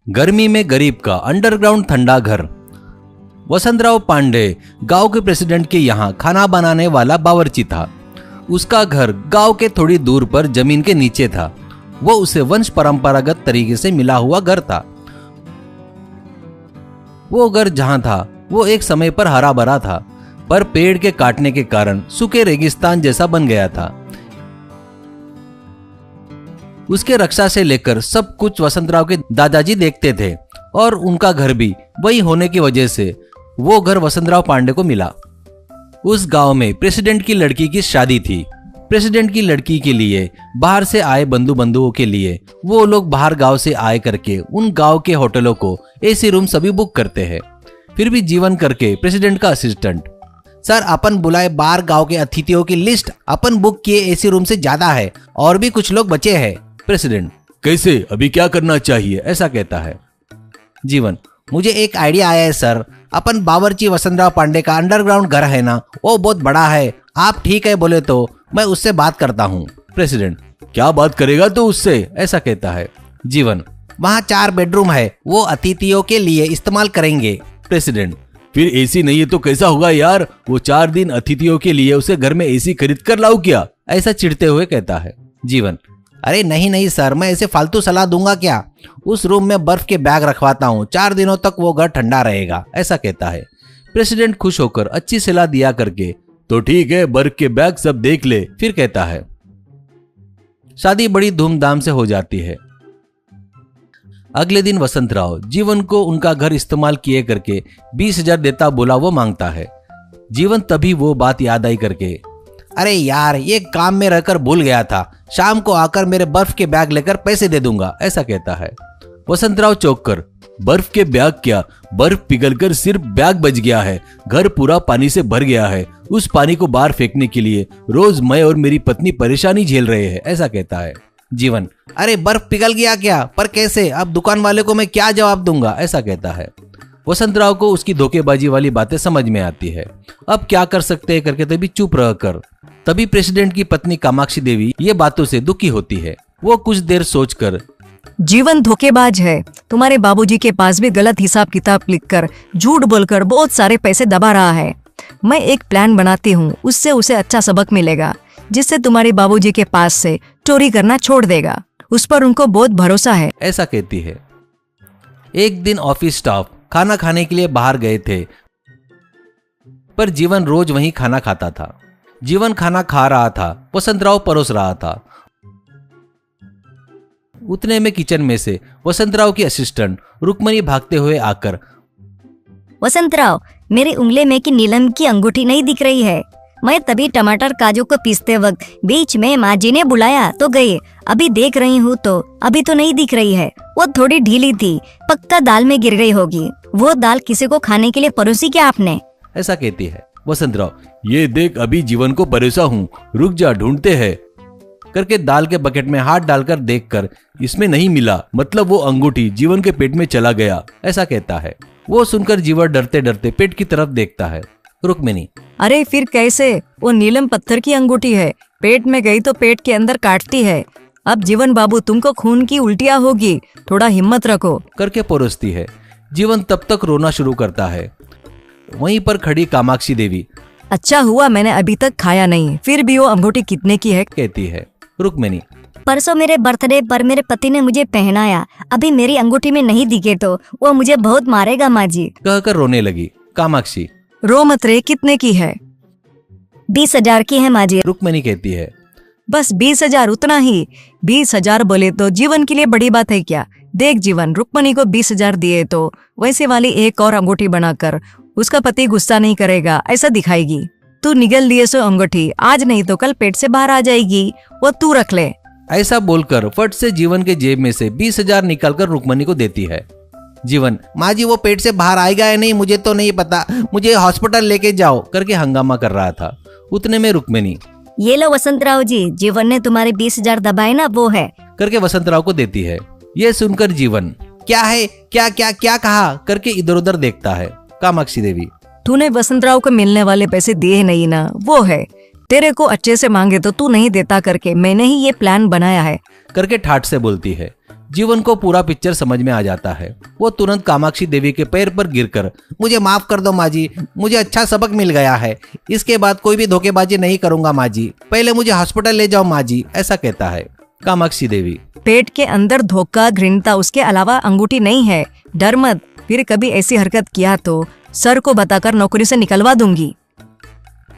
गर्मी में गरीब का अंडरग्राउंड ठंडा घर। वसंतराव पांडे गांव के प्रेसिडेंट के यहाँ खाना बनाने वाला बावर्ची था। उसका घर गांव के थोड़ी दूर पर जमीन के नीचे था। वो उसे वंश परंपरागत तरीके से मिला हुआ घर था। वो घर जहां था वो एक समय पर हरा भरा था, पर पेड़ के काटने के कारण सूखे रेगिस्तान जैसा बन गया था। उसके रक्षा से लेकर सब कुछ वसंतराव के दादाजी देखते थे और उनका घर भी वही होने की वजह से वो घर वसंतराव पांडे को मिला। उस गांव में प्रेसिडेंट की लड़की की शादी थी। प्रेसिडेंट की लड़की के लिए बाहर से आए बंधुओं के लिए वो लोग बाहर गांव से आए करके उन गांव के होटलों को एसी रूम सभी बुक करते हैं। फिर भी जीवन करके प्रेसिडेंट का असिस्टेंट, सर अपन बुलाए बाहर गांव के अतिथियों की लिस्ट अपन बुक किए एसी रूम से ज्यादा है और भी कुछ लोग बचे हैं। प्रेसिडेंट, कैसे, अभी क्या करना चाहिए, ऐसा कहता है। जीवन, मुझे एक आइडिया आया है सर। अपन बावर्ची वसंतराव पांडे का अंडरग्राउंड घर है ना, वो बहुत बड़ा है। आप ठीक है बोले तो मैं उससे बात करता हूँ। प्रेसिडेंट, क्या बात करेगा तो उससे, ऐसा कहता है। जीवन, वहाँ 4 बेडरूम है, वो अतिथियों के लिए इस्तेमाल करेंगे। प्रेसिडेंट, फिर एसी नहीं है तो कैसा होगा यार, वो 4 दिन अतिथियों के लिए उसे घर में एसी खरीद कर लाओ क्या, ऐसा चिढ़ते हुए कहता है। जीवन, अरे नहीं नहीं सर, मैं ऐसे फालतू सलाह दूंगा क्या। उस रूम में बर्फ के बैग रखवाता हूँ, 4 दिनों तक वो घर ठंडा रहेगा, ऐसा कहता है। प्रेसिडेंट खुश होकर अच्छी सलाह दिया करके, तो ठीक है, बर्फ के बैग सब देख ले, फिर कहता है। शादी बड़ी धूमधाम से हो जाती है। अगले दिन वसंतराव जीवन को उनका घर इस्तेमाल किए करके 20,000 देता बोला वो मांगता है। जीवन तभी वो बात याद आई करके, अरे यार ये काम में रहकर भूल गया था, शाम को आकर मेरे बर्फ के बैग लेकर पैसे दे दूंगा, ऐसा कहता है। वसंतराव चौंक कर, बर्फ के बैग क्या, बर्फ पिघलकर सिर्फ बैग बच गया है, घर पूरा पानी से भर गया है। उस पानी को बाहर फेंकने के लिए रोज मैं और मेरी पत्नी परेशानी झेल रहे हैं, ऐसा कहता है। जीवन, अरे बर्फ पिघल गया क्या, पर कैसे, अब दुकान वाले को मैं क्या जवाब दूंगा, ऐसा कहता है। वसंतराव को उसकी धोखेबाजी वाली बातें समझ में आती है। अब क्या कर सकते हैं करके तभी चुप रहकर। तभी प्रेसिडेंट की पत्नी कामाक्षी देवी ये बातों से दुखी होती है। वो कुछ देर सोचकर, जीवन धोखेबाज है, तुम्हारे बाबूजी के पास भी गलत हिसाब किताब लिखकर झूठ बोलकर बहुत सारे पैसे दबा रहा है। मैं एक प्लान बनाती हूँ, उससे उसे अच्छा सबक मिलेगा, जिससे तुम्हारे बाबूजी के पास से चोरी करना छोड़ देगा। उस पर उनको बहुत भरोसा है, ऐसा कहती है। एक दिन ऑफिस स्टाफ खाना खाने के लिए बाहर गए थे, पर जीवन रोज वहीं खाना खाता था। जीवन खाना खा रहा था, वसंतराव परोस रहा था। उतने में किचन में से वसंतराव की असिस्टेंट रुक्मणी भागते हुए आकर, वसंतराव, मेरी उंगली में की नीलम की अंगूठी नहीं दिख रही है। मैं तभी टमाटर काजू को पीसते वक्त बीच में माँ जी ने बुलाया तो गए, अभी देख रही हूँ तो अभी तो नहीं दिख रही है। वो थोड़ी ढीली थी, पक्का दाल में गिर गई होगी। वो दाल किसी को खाने के लिए परोसी क्या आपने, ऐसा कहती है। वसंतराव, ये देख अभी जीवन को परोसा हूँ, रुक जा ढूंढते हैं करके दाल के बकेट में हाथ डालकर देखकर इसमें नहीं मिला, मतलब वो अंगूठी जीवन के पेट में चला गया, ऐसा कहता है। वो सुनकर जीवन डरते डरते पेट की तरफ देखता है। रुक्मिणी, अरे फिर कैसे, वो नीलम पत्थर की अंगूठी है, पेट में गई तो पेट के अंदर काटती है। अब जीवन बाबू तुमको खून की उल्टियाँ होगी, थोड़ा हिम्मत रखो करके परोसती है। जीवन तब तक रोना शुरू करता है। वहीं पर खड़ी कामाक्षी देवी, अच्छा हुआ मैंने अभी तक खाया नहीं, फिर भी वो अंगूठी कितने की है, कहती है। रुक्मिणी, परसों मेरे बर्थडे पर मेरे पति ने मुझे पहनाया, अभी मेरी अंगूठी में नहीं दिखे तो वो मुझे बहुत मारेगा माँ जी, कहकर रोने लगी। कामाक्षी, रो मत रे, कितने की है, 20,000 की है माँ जी। रुक्मिणी कहती है, बस 20,000, उतना ही। 20,000 बोले तो जीवन के लिए बड़ी बात है क्या। देख जीवन, रुक्मणी को 20,000 दिए तो वैसे वाली एक और अंगूठी बनाकर उसका पति गुस्सा नहीं करेगा, ऐसा दिखाएगी। तू निगल लिए सो अंगूठी, आज नहीं तो कल पेट से बाहर आ जाएगी, वो तू रख ले। ऐसा बोलकर फट से जीवन के जेब में से 20,000 निकालकर रुक्मणी को देती है। जीवन, माँ जी वो पेट से बाहर आएगा या नहीं मुझे तो नहीं पता, मुझे हॉस्पिटल लेके जाओ, करके हंगामा कर रहा था। उतने में रुक्मिणी, ये लो वसंतराव जी, जीवन ने तुम्हारे 20,000 दबाए ना, वो है, करके वसंतराव को देती है। ये सुनकर जीवन, क्या है, क्या क्या क्या कहा, करके इधर उधर देखता है। कामाक्षी देवी, तूने वसंतराव को मिलने वाले पैसे दिए नहीं ना, वो है, तेरे को अच्छे से मांगे तो तू नहीं देता करके मैंने ही ये प्लान बनाया है, करके ठाठ से बोलती है। जीवन को पूरा पिक्चर समझ में आ जाता है। वो तुरंत कामाक्षी देवी के पैर पर गिरकर, मुझे माफ कर दो माँ जी, मुझे अच्छा सबक मिल गया है। इसके बाद कोई भी धोखेबाजी नहीं करूंगा माँ जी। पहले मुझे हॉस्पिटल ले जाओ माँ जी, ऐसा कहता है। कामाक्षी देवी, पेट के अंदर धोखा, घृणता, उसके अलावा अंगूठी नहीं है। डर मत, फिर कभी ऐसी हरकत किया तो सर को बताकर नौकरी से निकलवा दूंगी।